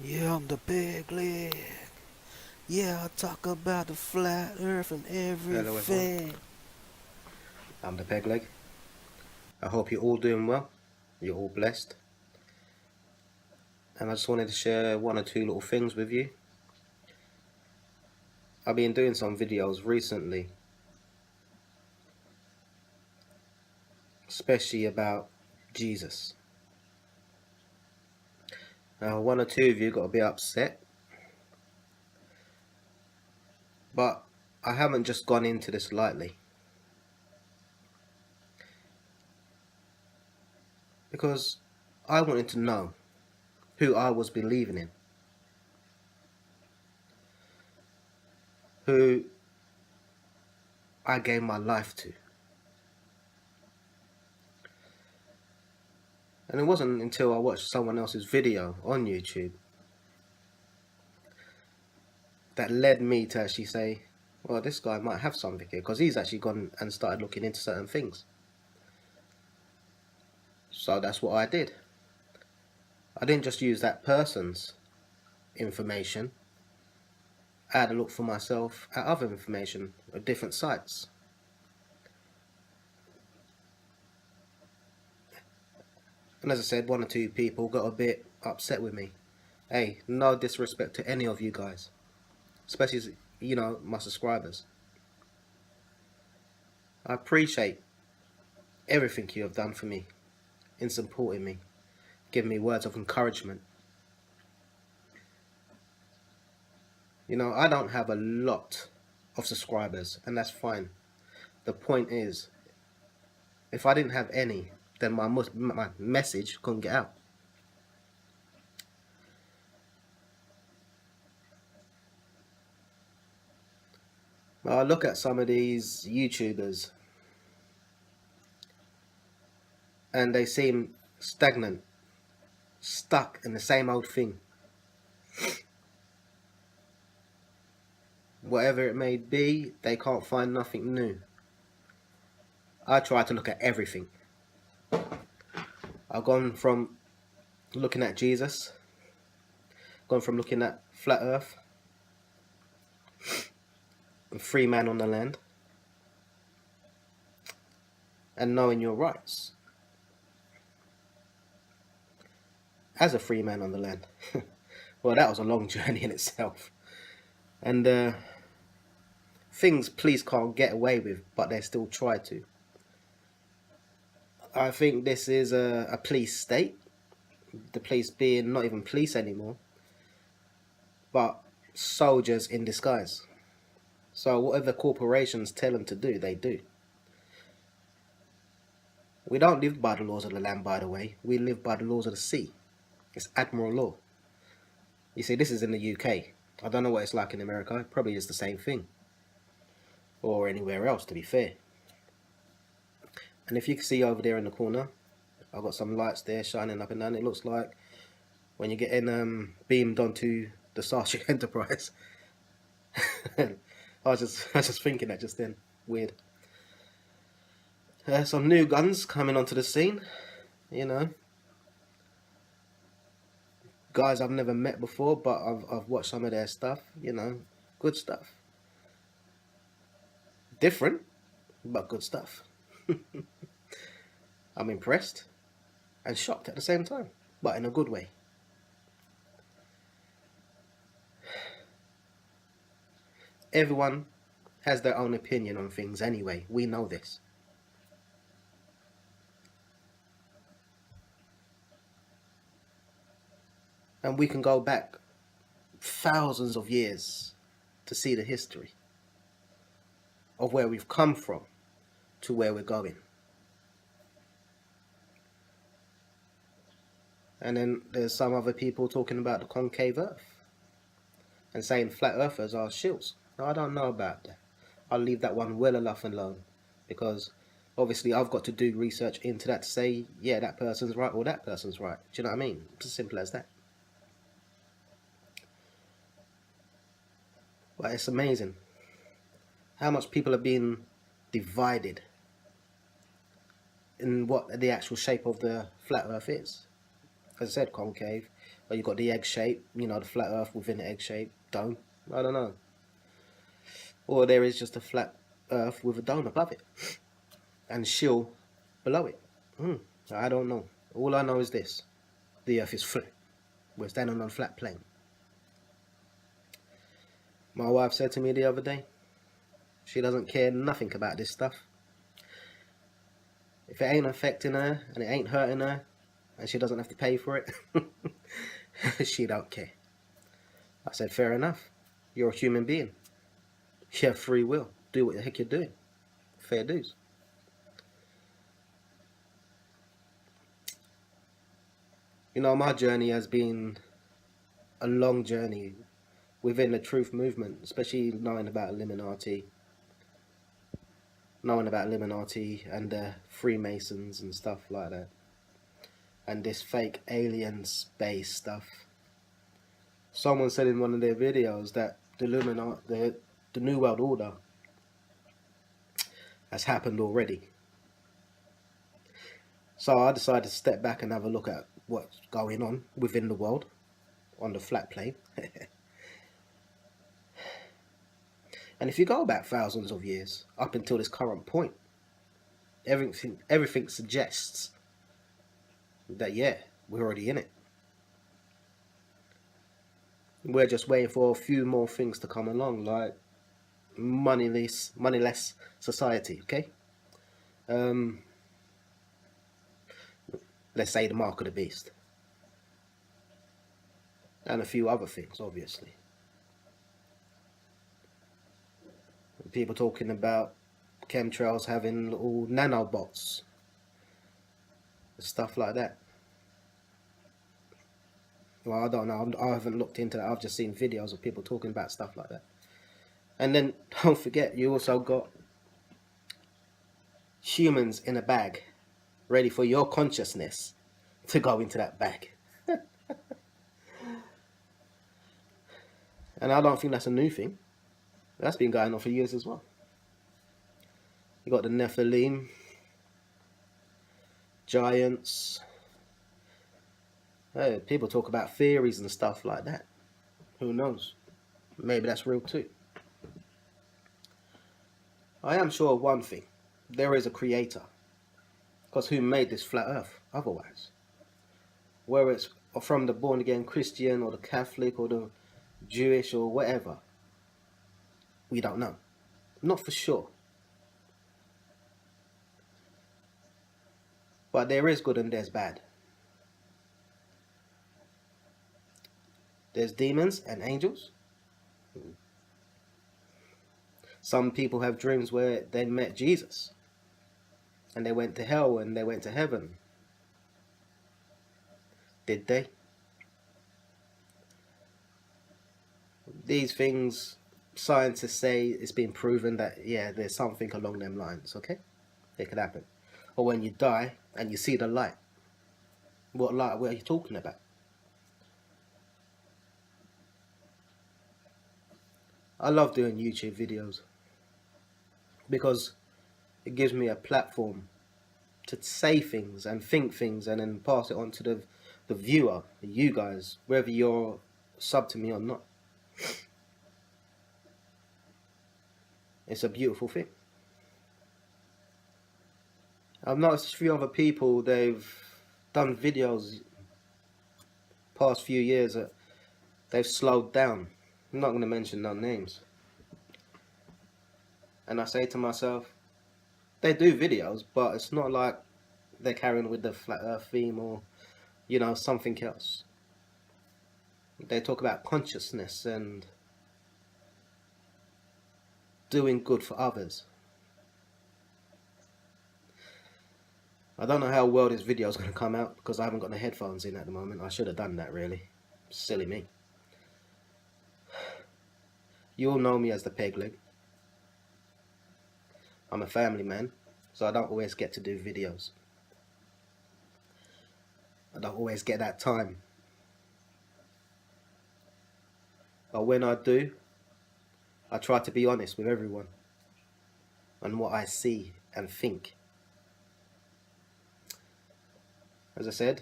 Yeah, I'm the big leg. Yeah, I talk about the flat earth and Hello everyone, everything. I'm the Peg Leg. I hope you're all doing well, you're all blessed, and I just wanted to share one or two little things with you. I've been doing some videos recently, especially about Jesus. Now, one or two of you got a bit upset, but I haven't just gone into this lightly, because I wanted to know who I was believing in, who I gave my life to. And it wasn't until I watched someone else's video on YouTube that led me to actually say, well, this guy might have something here, because he's actually gone and started looking into certain things. So that's what I did. I didn't just use that person's information. I had to look for myself at other information at different sites. And as I said, one or two people got a bit upset with me. Hey, no disrespect to any of you guys, especially, my subscribers. I appreciate everything you have done for me in supporting me, giving me words of encouragement. I don't have a lot of subscribers, and that's fine. The point is, if I didn't have any, then my message couldn't get out. I look at some of these YouTubers and they seem stagnant, stuck in the same old thing. Whatever it may be, they can't find nothing new. I try to look at everything. I've gone from looking at Jesus, gone from looking at flat earth, free man on the land, and knowing your rights as a free man on the land. Well, that was a long journey in itself. And things police can't get away with, but they still try to. I think this is a police state, the police being not even police anymore, but soldiers in disguise. So whatever corporations tell them to do, they do. We don't live by the laws of the land, by the way. We live by the laws of the sea. It's admiral law. You see, this is in the UK. I don't know what it's like in America. It probably is the same thing. Or anywhere else, to be fair. And if you can see over there in the corner, I've got some lights there shining up and down. It looks like when you're getting beamed onto the Starship Enterprise. I was just thinking that just then. Weird. Some new guns coming onto the scene. Guys I've never met before, but I've watched some of their stuff. Good stuff. Different, but good stuff. I'm impressed and shocked at the same time, but in a good way. Everyone has their own opinion on things anyway. We know this. And we can go back thousands of years to see the history of where we've come from to where we're going. And then there's some other people talking about the concave earth and saying flat earthers are shills. Now, I don't know about that. I'll leave that one well enough alone, because obviously I've got to do research into that to say, yeah, that person's right or that person's right. Do you know what I mean? It's as simple as that. But it's amazing how much people are being divided in what the actual shape of the flat earth is. As I said, concave, Or you got the egg shape, you know, the flat Earth within the egg shape dome. I don't know. Or there is just a flat Earth with a dome above it and shield below it. I don't know. All I know is this: the Earth is flat. We're standing on a flat plane. My wife said to me the other day, she doesn't care nothing about this stuff. If it ain't affecting her and it ain't hurting her and she doesn't have to pay for it, she don't care. I said, fair enough. You're a human being. You have free will. Do what the heck you're doing. Fair dues. You know, my journey has been a long journey within the truth movement, especially knowing about Illuminati and the Freemasons and stuff like that, and this fake alien space stuff. Someone said in one of their videos that the New World Order has happened already. So I decided to step back and have a look at what's going on within the world on the flat plane. And if you go back thousands of years up until this current point, everything suggests that, yeah, we're already in it. We're just waiting for a few more things to come along, like moneyless society, okay? Let's say the mark of the beast. And a few other things, obviously. People talking about chemtrails having little nanobots, stuff like that. Well, I don't know. I haven't looked into that. I've just seen videos of people talking about stuff like that. And then don't forget, you also got humans in a bag, ready for your consciousness to go into that bag. And I don't think that's a new thing. That's been going on for years as well. You got the Nephilim, giants. Hey, people talk about theories and stuff like that. Who knows? Maybe that's real too. I am sure of one thing. There is a creator. Because who made this flat earth otherwise? Whether it's from the born again Christian or the Catholic or the Jewish or whatever, we don't know. Not for sure. But there is good and there's bad. There's demons and angels. Some people have dreams where they met Jesus and they went to hell and they went to heaven. Did they? These things, scientists say it's been proven that, yeah, there's something along them lines, okay? It could happen. Or when you die and you see the light. What light are you talking about? I love doing YouTube videos because it gives me a platform to say things and think things and then pass it on to the viewer, you guys, whether you're sub to me or not. It's a beautiful thing. I've noticed a few other people, they've done videos past few years that they've slowed down. I'm not going to mention no names. And I say to myself, they do videos, but it's not like they're carrying with the flat earth theme or, you know, something else. They talk about consciousness and doing good for others. I don't know how well this video is going to come out because I haven't got the headphones in at the moment. I should have done that, really. Silly me. You all know me as the Peg Leg. I'm a family man, so I don't always get to do videos. I don't always get that time. But when I do, I try to be honest with everyone on what I see and think. As I said,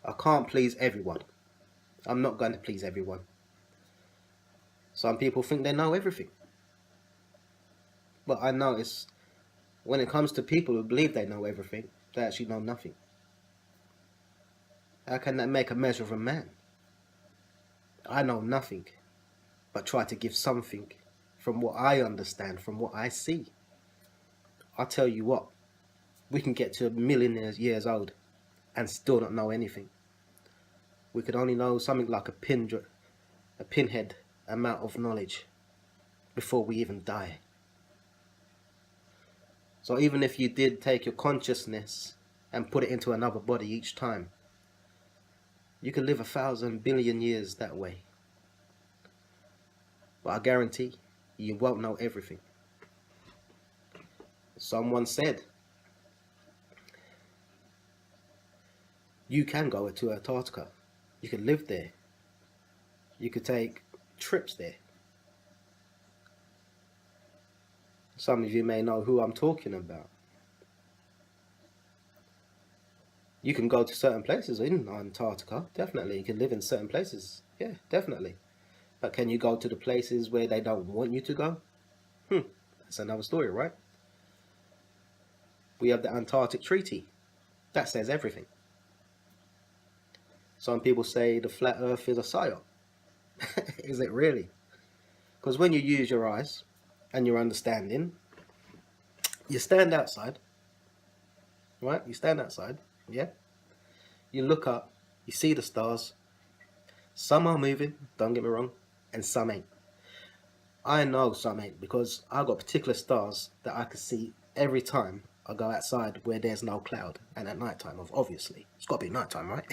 I can't please everyone. I'm not going to please everyone. Some people think they know everything. But I notice when it comes to people who believe they know everything, they actually know nothing. How can that make a measure of a man? I know nothing, but try to give something from what I understand, from what I see. I'll tell you what, we can get to a million years old and still not know anything. We could only know something like a pinhead amount of knowledge before we even die. So even if you did take your consciousness and put it into another body each time, you could live 1,000 billion years that way. But I guarantee you won't know everything. Someone said, you can go to Antarctica. You could live there. You could take trips there. Some of you may know who I'm talking about. You can go to certain places in Antarctica, definitely. You can live in certain places, yeah, definitely. But can you go to the places where they don't want you to go? That's another story, right? We have the Antarctic Treaty. That says everything. Some people say the flat earth is a psyop. Is it really? Because when you use your eyes and your understanding, you stand outside, right? You stand outside, yeah? You look up, you see the stars. Some are moving, don't get me wrong, and some ain't. I know some ain't because I got particular stars that I can see every time I go outside where there's no cloud and at night time, obviously. It's got to be night time, right?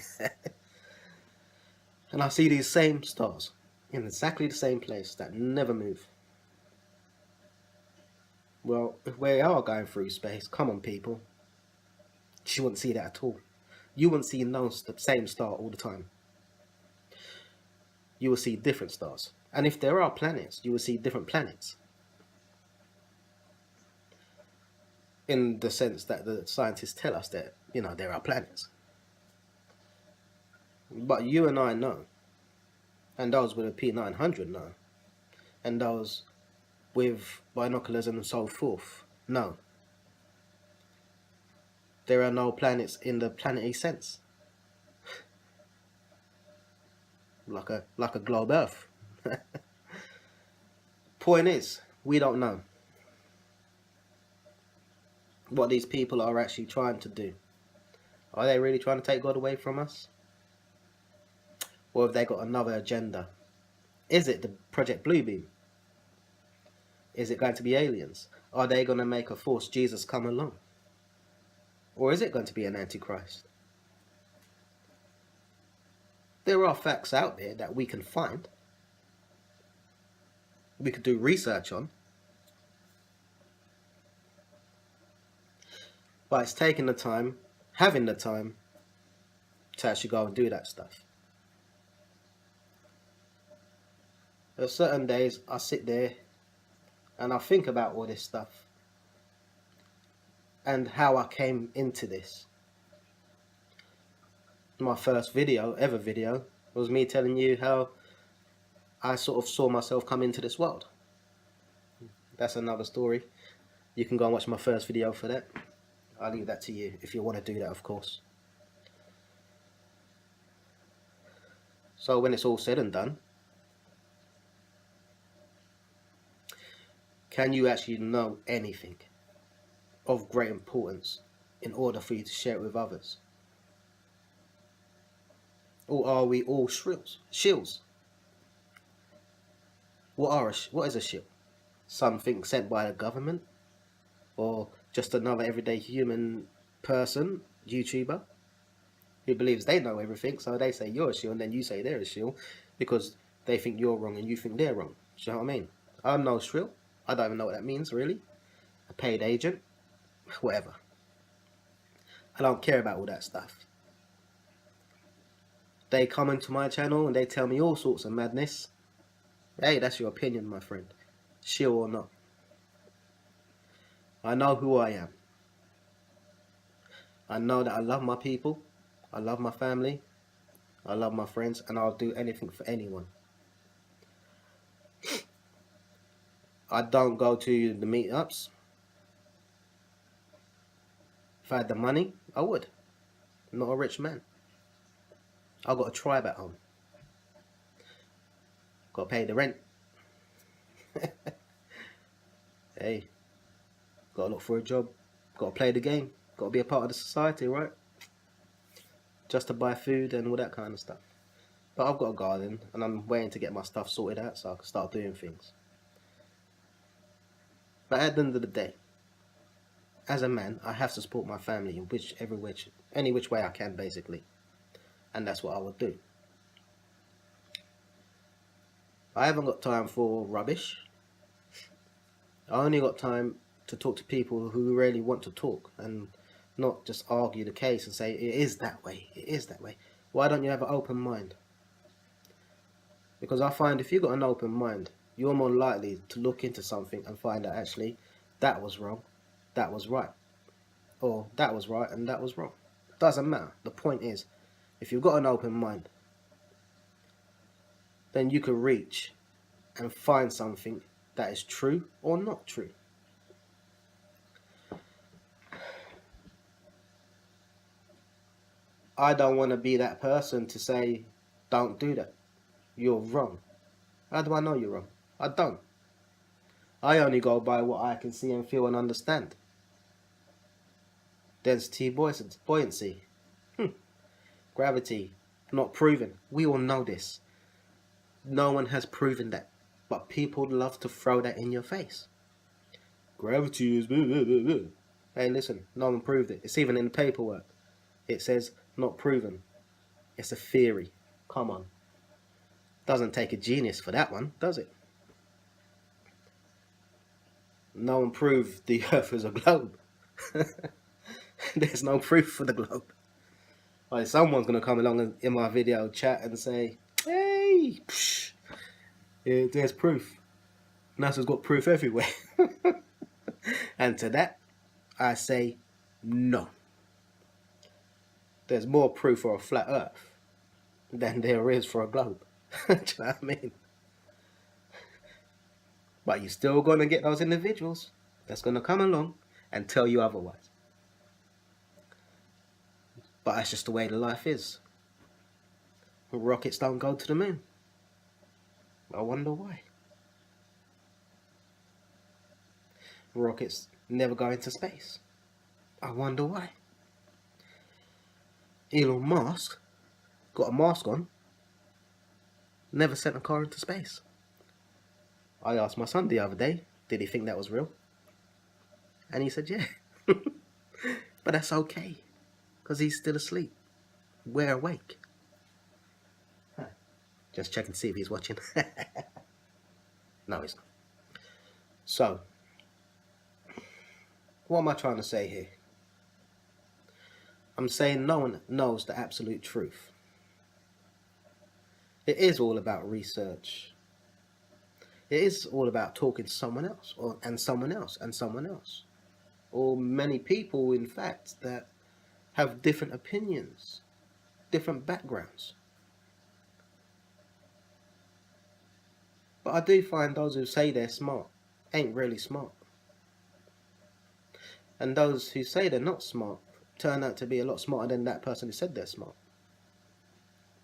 And I see these same stars in exactly the same place that never move. Well, if we are going through space, come on people, you wouldn't see that at all. You wouldn't see the same star all the time. You will see different stars. And if there are planets, you will see different planets. In the sense that the scientists tell us that, there are planets. But you and I know, and those with a P900 know, and those with binoculars and so forth know. There are no planets in the planetary sense. Like a globe Earth. Point is, we don't know what these people are actually trying to do. Are they really trying to take God away from us? Or have they got another agenda? Is it the Project Bluebeam? Is it going to be aliens? Are they going to make a false Jesus come along? Or is it going to be an antichrist? There are facts out there that we can find. We could do research on. But it's taking the time, having the time, to actually go and do that stuff. There are certain days I sit there and I think about all this stuff and how I came into this. My first ever video, was me telling you how I sort of saw myself come into this world. That's another story. You can go and watch my first video for that. I'll leave that to you if you want to do that, of course. So when it's all said and done, can you actually know anything of great importance in order for you to share it with others? Or are we all shills? What is a shill? Something sent by the government? Or just another everyday human person, YouTuber, who believes they know everything, so they say you're a shill and then you say they're a shill because they think you're wrong and you think they're wrong. Do you know what I mean? I'm no shrill. I don't even know what that means, really. A paid agent. Whatever. I don't care about all that stuff. They come into my channel and they tell me all sorts of madness. Hey, that's your opinion, my friend. Shill or not. I know who I am. I know that I love my people. I love my family. I love my friends, and I'll do anything for anyone. I don't go to the meetups. If I had the money, I would. I'm not a rich man. I've got a tribe at home. Got to pay the rent. Hey, got to look for a job. Got to play the game. Got to be a part of the society, right? Just to buy food and all that kind of stuff. But I've got a garden, and I'm waiting to get my stuff sorted out so I can start doing things. But at the end of the day, as a man, I have to support my family in any which way I can, basically. And that's what I would do. I haven't got time for rubbish. I only got time to talk to people who really want to talk and not just argue the case and say, it is that way, it is that way. Why don't you have an open mind? Because I find if you've got an open mind, you're more likely to look into something and find out actually that was wrong, that was right. Or that was right and that was wrong. Doesn't matter. The point is, if you've got an open mind, then you can reach and find something that is true or not true. I don't want to be that person to say, don't do that. You're wrong. How do I know you're wrong? I don't. I only go by what I can see and feel and understand. Density, buoyancy. Gravity, not proven. We all know this. No one has proven that. But people love to throw that in your face. Gravity is... Blah, blah, blah, blah. Hey, listen, no one proved it. It's even in the paperwork. It says not proven. It's a theory. Come on. Doesn't take a genius for that one, does it? No one proved the Earth is a globe. There's no proof for the globe. Like, someone's going to come along in my video chat and say, hey, there's proof. NASA's got proof everywhere. And to that, I say no. There's more proof for a flat Earth than there is for a globe. Do you know what I mean? But you're still going to get those individuals that's going to come along and tell you otherwise. But that's just the way the life is. Rockets don't go to the moon. I wonder why. Rockets never go into space. I wonder why. Elon Musk got a mask on, never sent a car into space. I asked my son the other day, did he think that was real? And he said, yeah. But that's okay, because he's still asleep. We're awake. Just checking to see if he's watching. No, he's not. So, what am I trying to say here? I'm saying no one knows the absolute truth. It is all about research. It is all about talking to someone else, and someone else, and someone else. Or many people, in fact, that have different opinions, different backgrounds. But I do find those who say they're smart ain't really smart. And those who say they're not smart turn out to be a lot smarter than that person who said they're smart.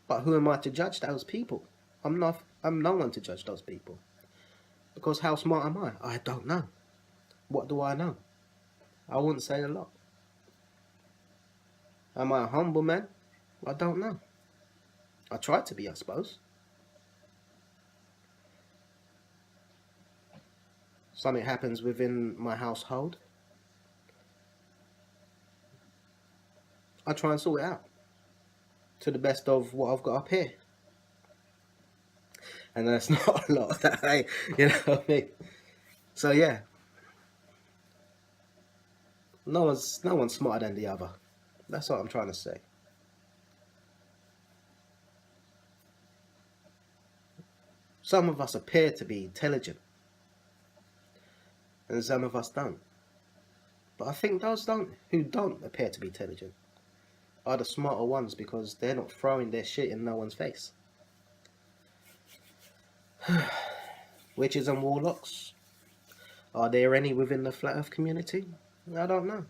But who am I to judge those people? I'm no one to judge those people. Because how smart am I? I don't know. What do I know? I wouldn't say a lot. Am I a humble man? I don't know. I try to be, I suppose. Something happens within my household, I try and sort it out to the best of what I've got up here. And that's not a lot, you know what I mean? So yeah, no one's smarter than the other. That's what I'm trying to say. Some of us appear to be intelligent, and some of us don't. But I think those who don't appear to be intelligent are the smarter ones because they're not throwing their shit in no one's face. Witches and warlocks, are there any within the flat earth community? I don't know.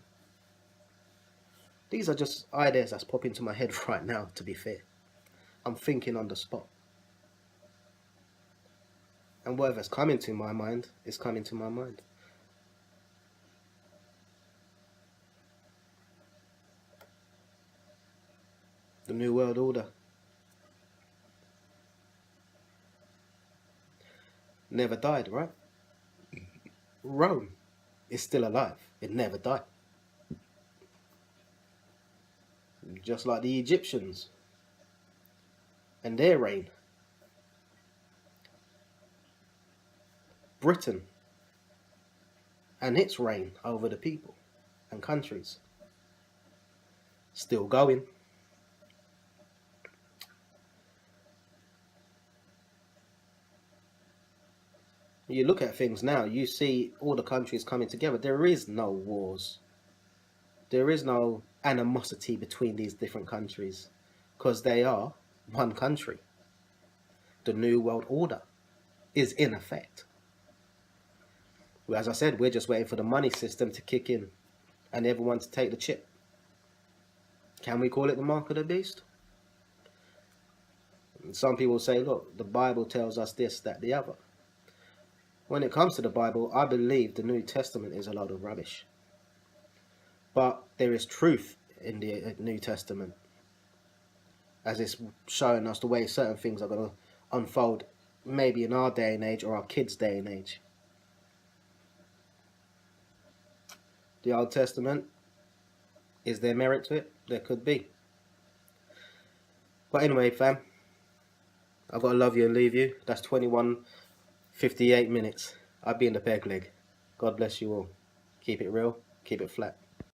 These are just ideas that's popping into my head right now, to be fair. I'm thinking on the spot. And whatever's coming to my mind is coming to my mind. The New World Order. Never died, right? Rome is still alive. It never died. Just like the Egyptians and their reign. Britain and its reign over the people and countries. Still going. You look at things now, you see all the countries coming together. There is no wars. There is no animosity between these different countries because they are one country. The New World Order is in effect. As I said, we're just waiting for the money system to kick in and everyone to take the chip. Can we call it the mark of the beast? And some people say, look, the Bible tells us this, that, the other. When it comes to the Bible, I believe the New Testament is a load of rubbish. But there is truth in the New Testament, as it's showing us the way certain things are going to unfold, maybe in our day and age or our kids' day and age. The Old Testament, is there merit to it? There could be. But anyway, fam, I've got to love you and leave you. That's 21:58 minutes. I'll be in the peg leg. God bless you all. Keep it real, keep it flat.